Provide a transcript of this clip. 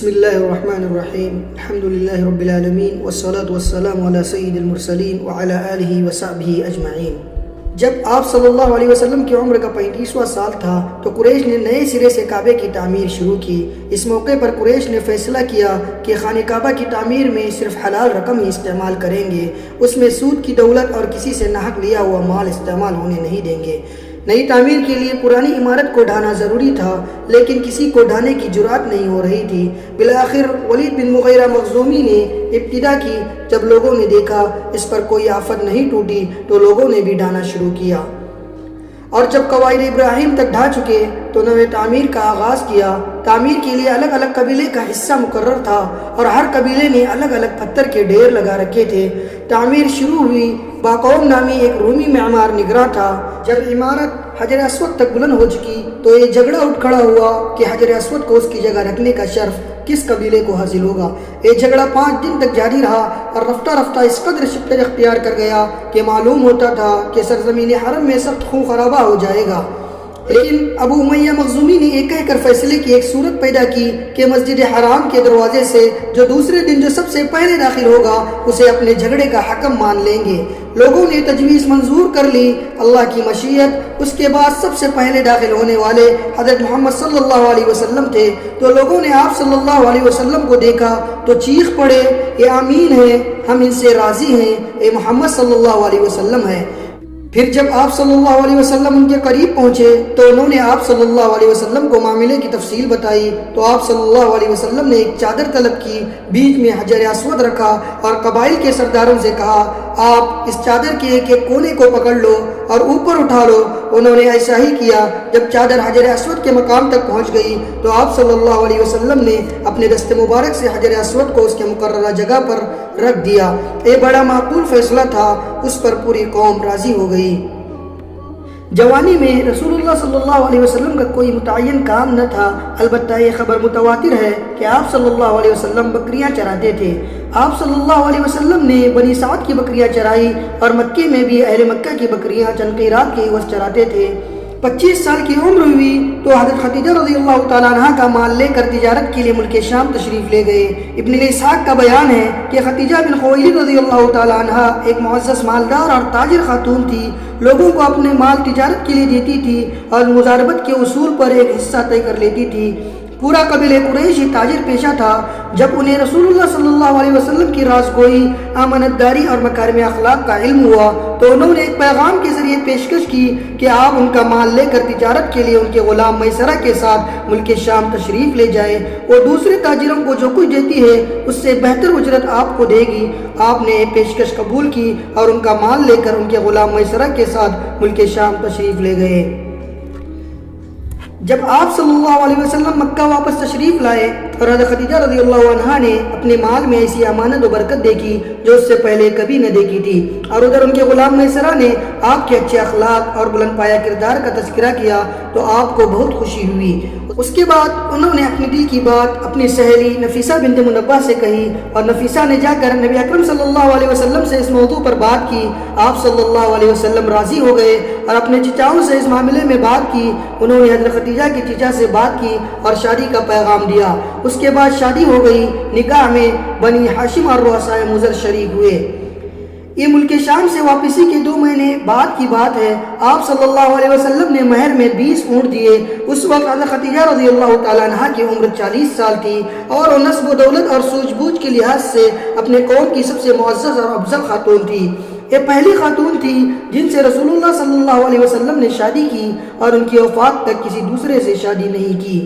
بسم اللہ الرحمن الرحیم الحمد للہ رب العالمین والصلاة والسلام علی سید المرسلین وعلی آلہ وصحبہ اجمعین۔ جب آپ صلی اللہ علیہ وسلم کی عمر کا 35واں سال تھا تو قریش نے نئے سرے سے کعبے کی تعمیر شروع کی۔ اس موقع پر قریش نے فیصلہ کیا کہ خانہ کعبہ کی تعمیر میں صرف حلال رقم ہی استعمال کریں گے، اس میں سود کی دولت اور کسی سے ناحق لیا ہوا مال استعمال ہونے نہیں دیں گے۔ نئی تعمیر کے لیے پرانی عمارت کو ڈھانا ضروری تھا، لیکن کسی کو ڈھانے کی جرات نہیں ہو رہی تھی۔ بالآخر ولید بن مغیرہ مخزومی نے ابتدا کی۔ جب لوگوں نے دیکھا اس پر کوئی آفت نہیں ٹوٹی تو لوگوں نے بھی ڈھانا شروع کیا، اور جب قواعد ابراہیم تک ڈھا چکے تو نئے تعمیر کا آغاز کیا۔ تعمیر کے لیے الگ الگ قبیلے کا حصہ مقرر تھا اور ہر قبیلے نے الگ الگ پتھر کے ڈھیر لگا رکھے تھے۔ تعمیر شروع ہوئی۔ باقوم نامی ایک رومی معمار نگراں تھا۔ جب عمارت حجر اسود تک بلند ہو چکی تو یہ جھگڑا اٹھ کھڑا ہوا کہ حجر اسود کو اس کی جگہ رکھنے کا شرف کس قبیلے کو حاصل ہوگا۔ یہ جھگڑا 5 دن تک جاری رہا اور رفتہ رفتہ اس قدر شدت اختیار کر گیا کہ معلوم ہوتا تھا کہ سرزمین حرم میں سخت خون خرابہ ہو جائے گا۔ لیکن ابو امیہ مخزومی نے یہ کہہ کر فیصلے کی ایک صورت پیدا کی کہ مسجد حرام کے دروازے سے جو دوسرے دن جو سب سے پہلے داخل ہوگا اسے اپنے جھگڑے کا حکم مان لیں گے۔ لوگوں نے تجویز منظور کر لی۔ اللہ کی مشیت، اس کے بعد سب سے پہلے داخل ہونے والے حضرت محمد صلی اللہ علیہ وسلم تھے۔ تو لوگوں نے آپ صلی اللہ علیہ وسلم کو دیکھا تو چیخ پڑے، یہ آمین ہے، ہم ان سے راضی ہیں، اے محمد صلی اللہ علیہ وسلم ہے۔ پھر جب آپ صلی اللہ علیہ وسلم ان کے قریب پہنچے تو انہوں نے آپ صلی اللہ علیہ وسلم کو معاملے کی تفصیل بتائی تو آپ صلی اللہ علیہ وسلم نے ایک چادر طلب کی، بیچ میں حجر اسود رکھا اور قبائل کے سرداروں سے کہا، آپ اس چادر کے ایک ایک کونے کو پکڑ لو اور اوپر اٹھا لو۔ انہوں نے ایسا ہی کیا۔ جب چادر حجر اسود کے مقام تک پہنچ گئی تو آپ صلی اللہ علیہ وسلم نے اپنے دست مبارک سے حجر اسود کو اس کے مقررہ جگہ پر رکھ دیا۔ یہ بڑا معقول فیصلہ تھا، اس پر پوری قوم راضی ہو گئی۔ جوانی میں رسول اللہ صلی اللہ علیہ وسلم کا کوئی متعین کام نہ تھا، البتہ یہ خبر متواتر ہے کہ آپ صلی اللہ علیہ وسلم بکریاں چراتے تھے۔ آپ صلی اللہ علیہ وسلم نے بنی سعد کی بکریاں چرائی اور مکے میں بھی اہل مکہ کی بکریاں چند قیرات کے عوض چراتے تھے۔ 25 سال کی عمر ہوئی تو حضرت خدیجہ رضی اللہ تعالیٰ عنہ کا مال لے کر تجارت کے لیے ملک شام تشریف لے گئے۔ ابن اسحاق کا بیان ہے کہ خدیجہ بن خویلد رضی اللہ تعالیٰ عنہ ایک معزز مالدار اور تاجر خاتون تھی۔ لوگوں کو اپنے مال تجارت کے لیے دیتی تھی اور مضاربت کے اصول پر ایک حصہ طے کر لیتی تھی۔ پورا قبیلہ قریش تاجر پیشہ تھا۔ جب انہیں رسول اللہ صلی اللہ علیہ وسلم کی راز گوئی، امانت داری اور مکارم اخلاق کا علم ہوا تو انہوں نے ایک پیغام کے ذریعے پیشکش کی کہ آپ ان کا مال لے کر تجارت کے لیے ان کے غلام میسرہ کے ساتھ ملک شام تشریف لے جائیں۔ وہ دوسرے تاجروں کو جو کچھ دیتی ہے اس سے بہتر اجرت آپ کو دے گی۔ آپ نے یہ پیشکش قبول کی اور ان کا مال لے کر ان کے غلام میسرہ کے ساتھ ملک شام تشریف لے گئے۔ جب آپ صلی اللہ علیہ وسلم مکہ واپس تشریف لائے اور حضرت خدیجہ رضی اللہ عنہا نے اپنے مال میں ایسی امانت و برکت دیکھی جو اس سے پہلے کبھی نہ دیکھی تھی، اور ادھر ان کے غلام میسرہ نے آپ کے اچھے اخلاق اور بلند پایہ کردار کا تذکرہ کیا تو آپ کو بہت خوشی ہوئی۔ اس کے بعد انہوں نے اپنی دل کی بات اپنی سہیلی نفیسہ بنت منبہ سے کہی اور نفیسہ نے جا کر نبی اکرم صلی اللہ علیہ وسلم سے اس موضوع پر بات کی۔ آپ صلی اللہ علیہ وسلم راضی ہو گئے اور اپنے چچاؤں سے اس معاملے میں بات کی۔ انہوں نے حضرت خدیجہ کی چچا سے بات کی اور شادی کا پیغام دیا۔ اس کے بعد شادی ہو گئی۔ نکاح میں بنی ہاشم اور رؤسائے مضر شریک ہوئے۔ یہ ملک شام سے واپسی کے 2 مہینے بعد کی بات ہے۔ آپ صلی اللہ علیہ وسلم نے مہر میں 20 اونٹ دیے۔ اس وقت حضرت خدیجہ رضی اللہ تعالیٰ عنہ کی عمر 40 سال تھی اور وہ نسب و دولت اور سوجھ بوجھ کے لحاظ سے اپنے قوم کی سب سے معزز اور افضل خاتون تھی۔ یہ پہلی خاتون تھی جن سے رسول اللہ صلی اللہ علیہ وسلم نے شادی کی اور ان کی وفات تک کسی دوسرے سے شادی نہیں کی۔